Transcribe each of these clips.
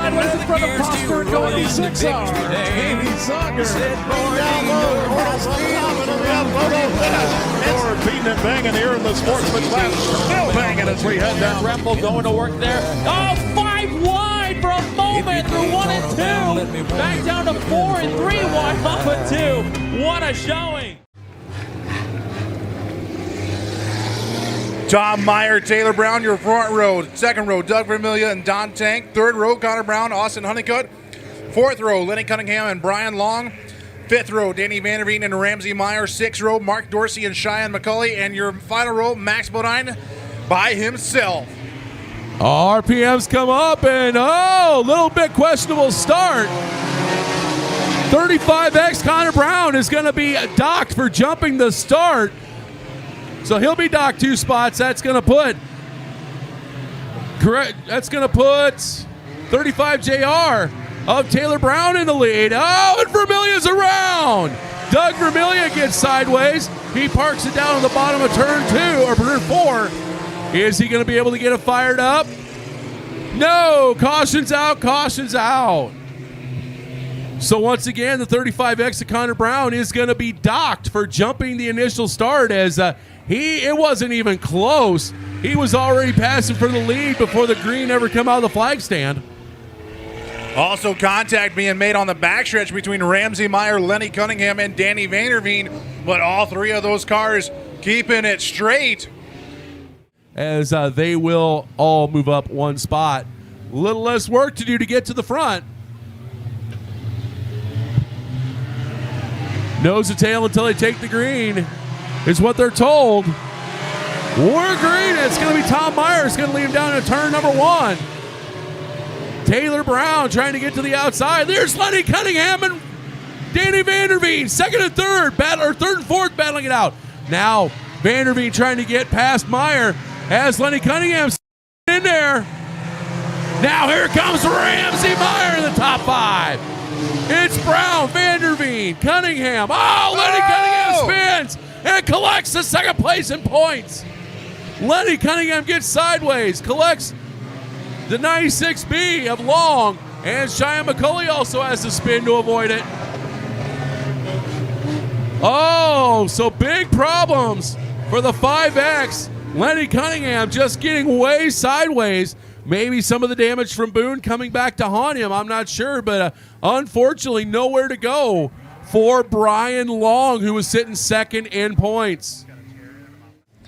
sideways in front of Prosper and going to 6 hour. Amy Zucker. Down low. Forward beating and banging here in the sportsman class. Still banging as we head down. Grapple going to work there. Oh, 5 wide for a moment through 1 and 2. Back down to 4 and 3 wide off of 2. What a showing. Tom Meyer, Taylor Brown, your front row. Second row, Doug Vermillion and Don Tank. Third row, Connor Brown, Austin Honeycutt. Fourth row, Lenny Cunningham and Brian Long. Fifth row, Danny Vanderveen and Ramsey Meyer. Sixth row, Mark Dorsey and Cheyenne McCulley. And your final row, Max Bodine by himself. RPMs come up and a little bit questionable start. 35X Connor Brown is going to be docked for jumping the start. So he'll be docked 2 spots. That's going to put 35 JR of Taylor Brown in the lead. Oh, and Vermillion's around. Doug Vermillion gets sideways. He parks it down on the bottom of turn 2 or turn 4. Is he going to be able to get it fired up? No. Caution's out. Caution's out. So once again, the 35X of Connor Brown is going to be docked for jumping the initial start as it wasn't even close. He was already passing for the lead before the green ever come out of the flag stand. Also contact being made on the backstretch between Ramsey Meyer, Lenny Cunningham, and Danny Vanderveen, but all 3 of those cars keeping it straight. As they will all move up 1 spot. A little less work to do to get to the front. Nose to tail until they take the green is what they're told. We're green. It's going to be Tom Meyer. It's going to lead him down to turn number 1. Taylor Brown trying to get to the outside. There's Lenny Cunningham and Danny Vanderveen. Second and third. Third and fourth battling it out. Now Vanderveen trying to get past Meyer as Lenny Cunningham in there. Now here comes Ramsey Meyer in the top 5. It's Brown, Vanderveen, Cunningham. Oh, Lenny Cunningham spins and collects the second place in points. Lenny Cunningham gets sideways, collects the 96B of Long, and Cheyenne McCulley also has to spin to avoid it. Oh, so big problems for the 5X. Lenny Cunningham just getting way sideways. Maybe some of the damage from Boone coming back to haunt him. I'm not sure, but unfortunately nowhere to go for Brian Long, who was sitting second in points.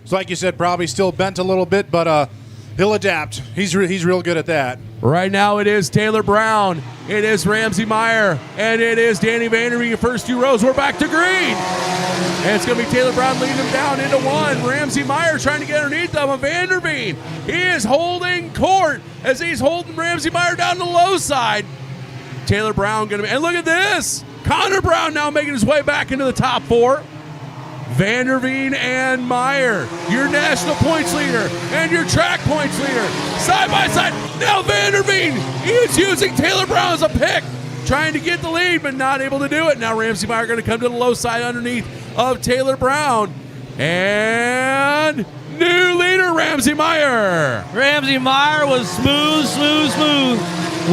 So like you said, probably still bent a little bit, but he'll adapt. He's real good at that. Right now it is Taylor Brown, it is Ramsey Meyer, and it is Danny Vanderveen in first 2 rows. We're back to green. And it's going to be Taylor Brown leading him down into 1. Ramsey Meyer trying to get underneath them of Vanderveen. He is holding court as he's holding Ramsey Meyer down the low side. Taylor Brown going to be, and look at this. Connor Brown now making his way back into the top 4. Vanderveen and Meyer, your national points leader and your track points leader, side by side. Now Vanderveen, he is using Taylor Brown as a pick, trying to get the lead, but not able to do it. Now Ramsey Meyer going to come to the low side underneath of Taylor Brown. And new leader, Ramsey Meyer. Ramsey Meyer was smooth.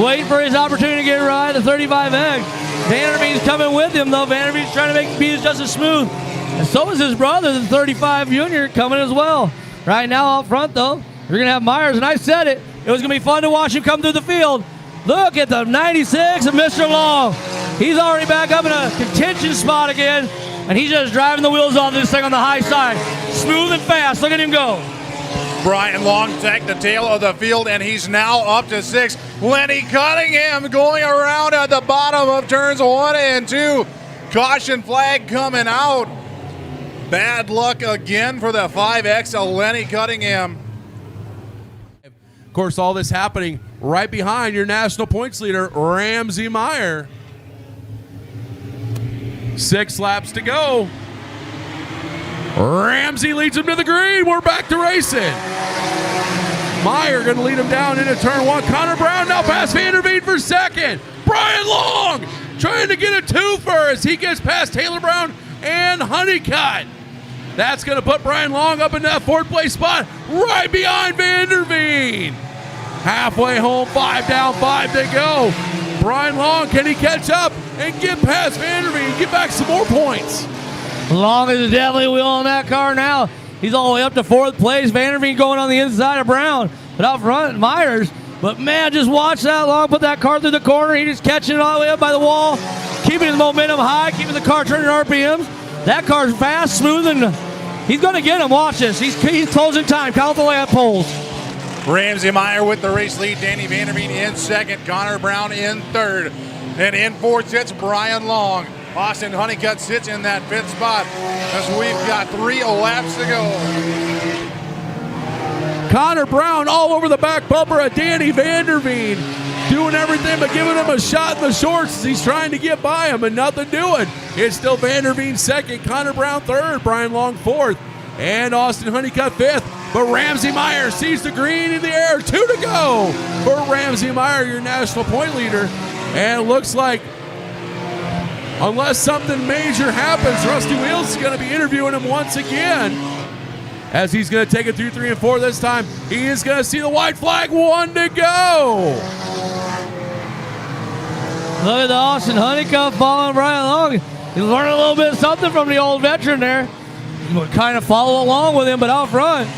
Waiting for his opportunity to get right, the 35X. Vanderveen's coming with him, though. Vanderveen's trying to make beat just as smooth. And so is his brother, the 35 Junior, coming as well. Right now out front, though, you're going to have Myers, and I said it. It was going to be fun to watch him come through the field. Look at the 96 of Mr. Long. He's already back up in a contention spot again, and he's just driving the wheels off this thing on the high side. Smooth and fast. Look at him go. Brian Long take the tail of the field, and he's now up to 6. Lenny Cunningham going around at the bottom of turns 1 and 2. Caution flag coming out. Bad luck again for the 5X of Lenny Cunningham. Of course, all this happening right behind your national points leader, Ramsey Meyer. 6 laps to go. Ramsey leads him to the green. We're back to racing. Meyer going to lead him down into turn 1. Connor Brown now past Vanderveen for second. Brian Long trying to get a 2-fer as he gets past Taylor Brown and Honeycutt. That's going to put Brian Long up in that 4th place spot right behind Vanderveen. Halfway home, 5 down, 5 to go. Brian Long, can he catch up and get past Vanderveen and get back some more points? Long is definitely wheeling that car now. He's all the way up to 4th place. Vanderveen going on the inside of Brown. But out front, Myers. But man, just watch that. Long put that car through the corner. He just catching it all the way up by the wall. Keeping the momentum high, keeping the car turning RPMs. That car's fast, smooth, and he's going to get him. Watch this. He's closing time. Count the lap poles. Ramsey Meyer with the race lead. Danny Vanderveen in second. Connor Brown in third. And in fourth sits Brian Long. Austin Honeycutt sits in that 5th spot as we've got 3 laps to go. Connor Brown all over the back bumper of Danny Vanderveen, doing everything but giving him a shot in the shorts as he's trying to get by him and nothing doing. It's still Vanderveen second, Connor Brown third, Brian Long fourth, and Austin Honeycutt fifth. But Ramsey Meyer sees the green in the air. 2 to go for Ramsey Meyer, your national point leader. And it looks like, unless something major happens, Rusty Wheels is going to be interviewing him once again, as he's going to take it through 3 and 4 this time. He is going to see the white flag. 1 to go. Look at the Austin Honeycutt following Brian Long. He's learning a little bit of something from the old veteran there. He's going to kind of follow along with him, but out front,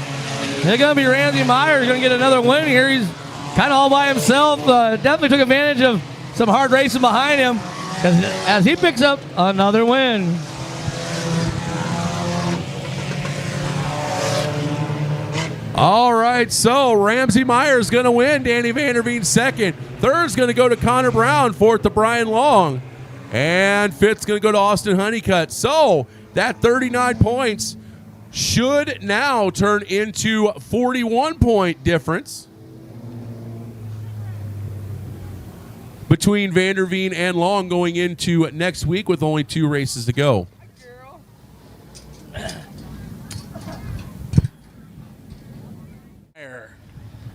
they're going to be Ramsey Meyer. He's going to get another win here. He's kind of all by himself. Definitely took advantage of some hard racing behind him as he picks up another win. All right, so Ramsey Meyer's going to win. Danny Vanderveen second. Third's going to go to Connor Brown. Fourth to Brian Long. And fifth's going to go to Austin Honeycutt. So that 39 points should now turn into 41-point difference between Vanderveen and Long going into next week with only 2 races to go.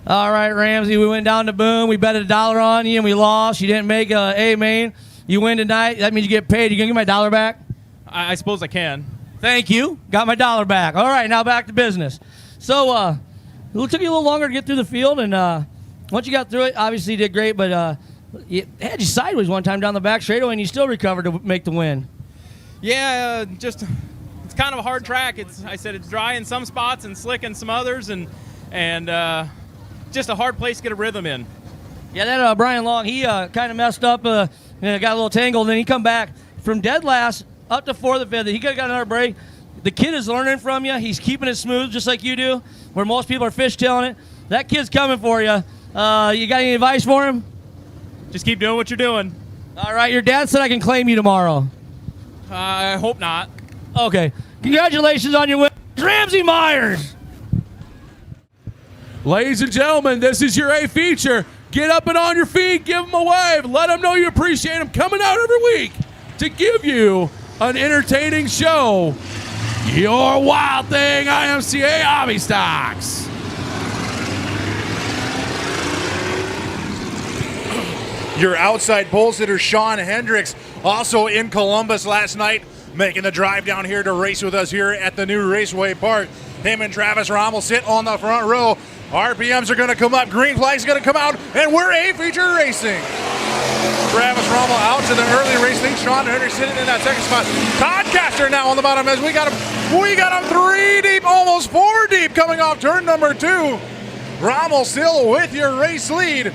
All right, Ramsey, we went down to Boone. We bet $1 on you, and we lost. You didn't make a main. You win tonight. That means you get paid. You going to get my $1 back? I suppose I can. Thank you. Got my $1 back. All right, now back to business. So it took you a little longer to get through the field, and once you got through it, obviously you did great, but it had you sideways one time down the back straightaway, and you still recovered to make the win. Yeah, just it's kind of a hard track. I said it's dry in some spots and slick in some others, and just a hard place to get a rhythm in. Yeah, that Brian Long, he kind of messed up, got a little tangled, and then he come back from dead last up to 4th or 5th. He could have got another break. The kid is learning from you. He's keeping it smooth just like you do, where most people are fishtailing it. That kid's coming for you. You got any advice for him? Just keep doing what you're doing. All right, your dad said I can claim you tomorrow. I hope not. Okay. Congratulations on your win. Ramsey Myers. Ladies and gentlemen, this is your A feature. Get up and on your feet. Give them a wave. Let them know you appreciate them coming out every week to give you an entertaining show. Your Wild Thing IMCA Hobby Stocks. Your outside pole sitter, Sean Hendricks, also in Columbus last night, making the drive down here to race with us here at the new Raceway Park. Him and Travis Rommel sit on the front row. RPMs are going to come up, green flag's going to come out, and we're A-feature racing. Travis Rommel out to the early race lead. Sean Hendricks sitting in that second spot. Podcaster now on the bottom as we got him 3 deep, almost 4 deep coming off turn number 2. Rommel still with your race lead.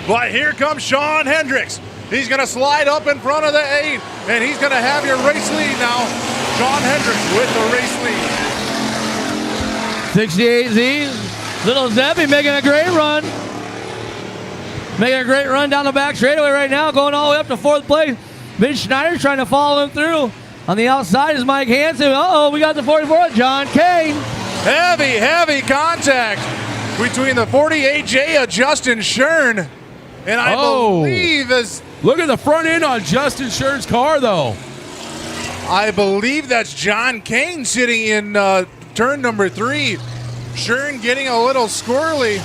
But here comes Sean Hendricks. He's going to slide up in front of the 8, and he's going to have your race lead now. Sean Hendricks with the race lead. 68Z, Little Zeppy making a great run. Making a great run down the back straightaway right now, going all the way up to 4th place. Vince Schneider's trying to follow him through. On the outside is Mike Hansen. Uh-oh, we got the 44, John Kane. Heavy contact between the 48J of Justin Shern. And I believe look at the front end on Justin Shern's car, though. I believe that's John Kane sitting in turn number 3. Shern getting a little squirrely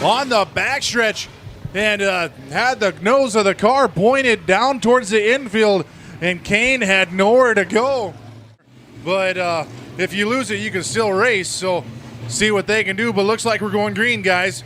on the backstretch and had the nose of the car pointed down towards the infield, and Kane had nowhere to go. But if you lose it, you can still race. So see what they can do, but looks like we're going green, guys.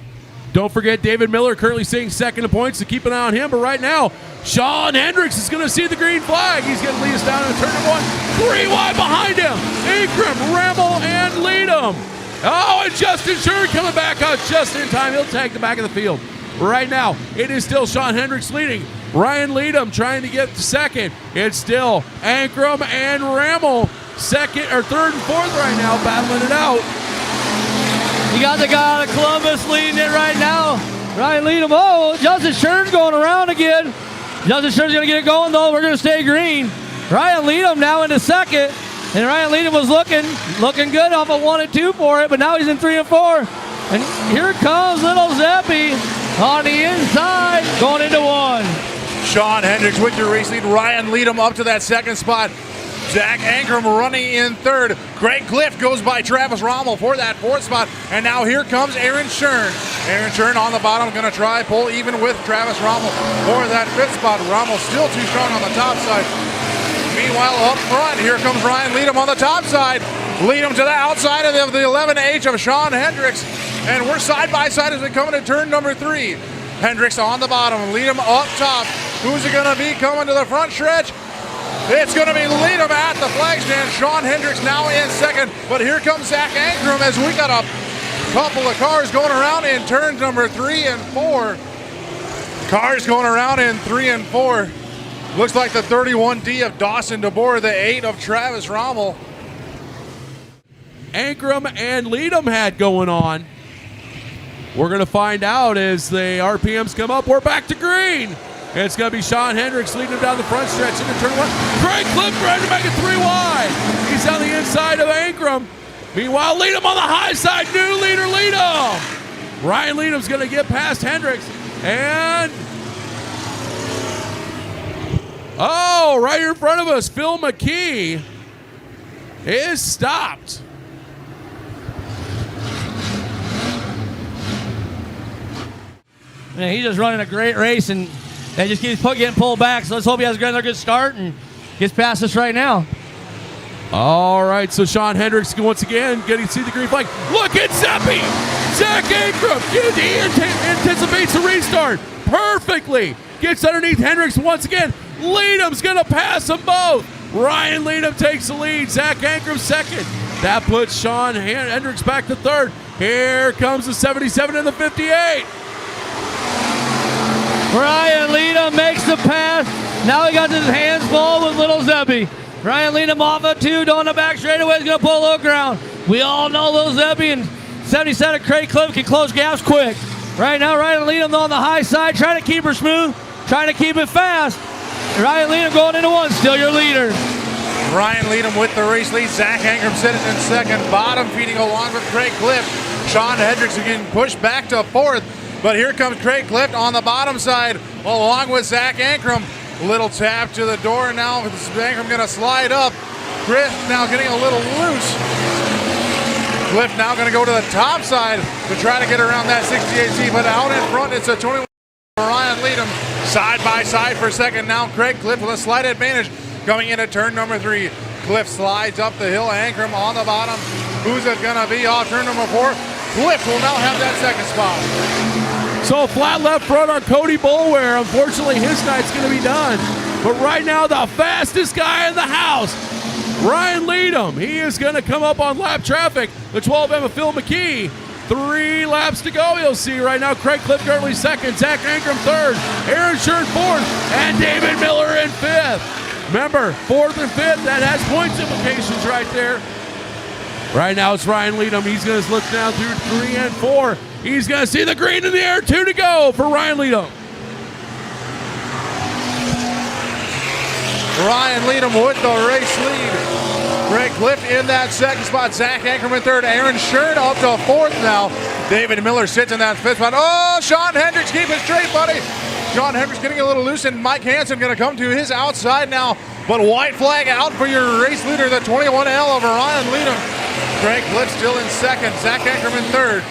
Don't forget David Miller currently sitting second in points, so keep an eye on him. But right now, Sean Hendricks is going to see the green flag. He's going to lead us down in turn number 1. 3 wide behind him. Ingram, Remmel, and Leadham. Oh, and Justin Sherman coming back out just in time. He'll take the back of the field. Right now, it is still Sean Hendricks leading. Ryan Leadham trying to get to second. It's still Ankrum and Remmel second or third and fourth right now, battling it out. You got the guy out of Columbus leading it right now. Ryan Leadham. Oh, Justin Sherman's going around again. Justin Sherman's going to get it going, though. We're going to stay green. Ryan Leadham now into second. And Ryan Leadham was looking good off of 1 and 2 for it, but now he's in 3 and 4. And here comes little Zeppy on the inside, going into 1. Sean Hendricks with your race lead. Ryan Leadham up to that second spot. Zach Ankrum running in third. Greg Cliff goes by Travis Rommel for that fourth spot. And now here comes Aaron Shern. Aaron Shern on the bottom, going to try pull even with Travis Rommel for that fifth spot. Rommel still too strong on the top side. Meanwhile, up front, here comes Ryan Leadham on the top side. Leadham to the outside of the 11H of Sean Hendricks. And we're side by side as we come into turn number 3. Hendricks on the bottom, Leadham up top. Who's it going to be coming to the front stretch? It's going to be Leadham at the flag stand. Sean Hendricks now in second. But here comes Zach Ankrum as we got a couple of cars going around in turns number 3 and 4. Cars going around in 3 and 4. Looks like the 31D of Dawson DeBoer, the 8 of Travis Rommel. Ankrum and Leadham had going on. We're going to find out as the RPMs come up. We're back to green. It's going to be Sean Hendricks leading him down the front stretch into turn 1. Craig Cliff trying to make it 3 wide. He's on the inside of Ankrum. Meanwhile, Leadham on the high side. New leader, Leadham. Ryan Leadham's going to get past Hendricks. And oh, right here in front of us, Phil McKee is stopped. Man, he's just running a great race and just keeps getting pulled back. So let's hope he has another good start and gets past us right now. All right, so Sean Hendricks once again getting to see the green flag. Look at Zeppy! Zach Ankrum, he anticipates the restart perfectly. Gets underneath Hendricks once again. Leadham's going to pass them both. Ryan Leadham takes the lead. Zach Ankrum second. That puts Sean Hendricks back to third. Here comes the 77 and the 58. Ryan Leadham makes the pass. Now he got his hands full with little Zeppy. Ryan Leadham off of 2, down the back straightaway. He's going to pull low ground. We all know little Zeppy and 77 Craig Cliff can close gaps quick. Right now, Ryan Leadham on the high side, trying to keep her smooth, trying to keep it fast. Ryan Leadham going into 1, still your leader. Ryan Leadham with the race lead. Zach Ankrum sitting in second. Bottom feeding along with Craig Cliff. Sean Hendricks again pushed back to fourth. But here comes Craig Cliff on the bottom side along with Zach Ankrum. Little tap to the door now. Ankrum going to slide up. Cliff now getting a little loose. Cliff now going to go to the top side to try to get around that 68C. But out in front, it's a 21 Ryan Leadham. Side by side for second now. Craig Cliff with a slight advantage coming into turn number 3. Cliff slides up the hill. Ankrum on the bottom. Who's it going to be off turn number 4? Cliff will now have that second spot. So flat left front on Cody Boulware. Unfortunately, his night's going to be done. But right now, the fastest guy in the house, Ryan Leadham. He is going to come up on lap traffic. The 12M of Phil McKee. 3 laps to go, you'll see right now. Craig Cliff currently second. Zach Ankrum third. Aaron Shern fourth. And David Miller in fifth. Remember, 4th and 5th, that has points implications right there. Right now, it's Ryan Leadham. He's going to look down through 3 and 4. He's going to see the green in the air. 2 to go for Ryan Leadham. Ryan Leadham with the race lead. Greg Cliff in that second spot. Zach Ankrum in third. Aaron Shern up to 4th now. David Miller sits in that 5th spot. Oh, Sean Hendricks, keep it straight, buddy. Sean Hendricks getting a little loose, and Mike Hansen going to come to his outside now. But white flag out for your race leader, the 21L of Ryan Leadham. Greg Cliff still in second. Zach Ankrum in third.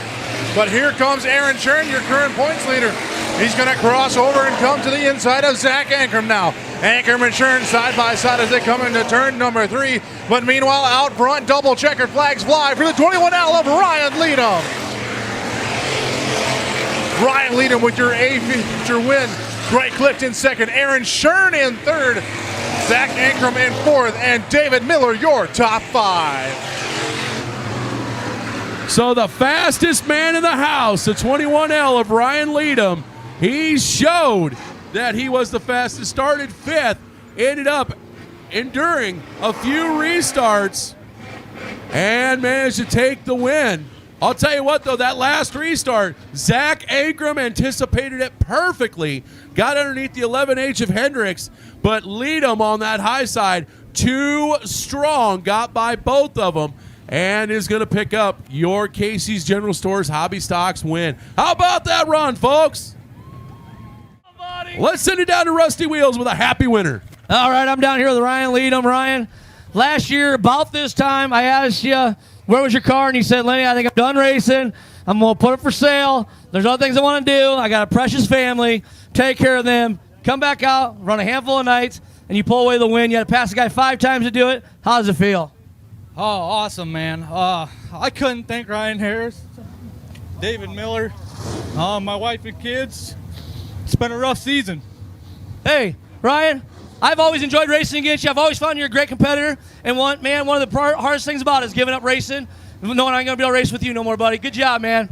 But here comes Aaron Shern, your current points leader. He's going to cross over and come to the inside of Zach Ankrum now. Ankrum and Shern side by side as they come into turn number 3. But meanwhile, out front, double checkered flags fly for the 21L of Ryan Leadham. Ryan Leadham with your feature win. Greg Clifton second, Aaron Shern in third, Zach Ankrum in fourth, and David Miller your top 5. So the fastest man in the house, the 21L of Ryan Leadham, he showed that he was the fastest. Started 5th, ended up enduring a few restarts, and managed to take the win. I'll tell you what, though, that last restart, Zach Ankrum anticipated it perfectly. Got underneath the 11H of Hendricks, but Leadham on that high side, too strong, got by both of them, and is going to pick up your Casey's General Stores Hobby Stocks win. How about that run, folks? Let's send it down to Rusty Wheels with a happy winner. All right, I'm down here with Ryan Leadham. Ryan, last year, about this time, I asked you, where was your car? And you said, Lenny, I think I'm done racing. I'm going to put it for sale. There's other things I want to do. I got a precious family. Take care of them. Come back out, run a handful of nights, and you pull away the win. You had to pass the guy 5 times to do it. How does it feel? Oh, awesome, man. I couldn't thank Ryan Harris, David Miller, my wife and kids. It's been a rough season. Hey, Ryan, I've always enjoyed racing against you. I've always found you're a great competitor. And one of the hardest things about it is giving up racing, knowing I'm going to be able to race with you no more, buddy. Good job, man.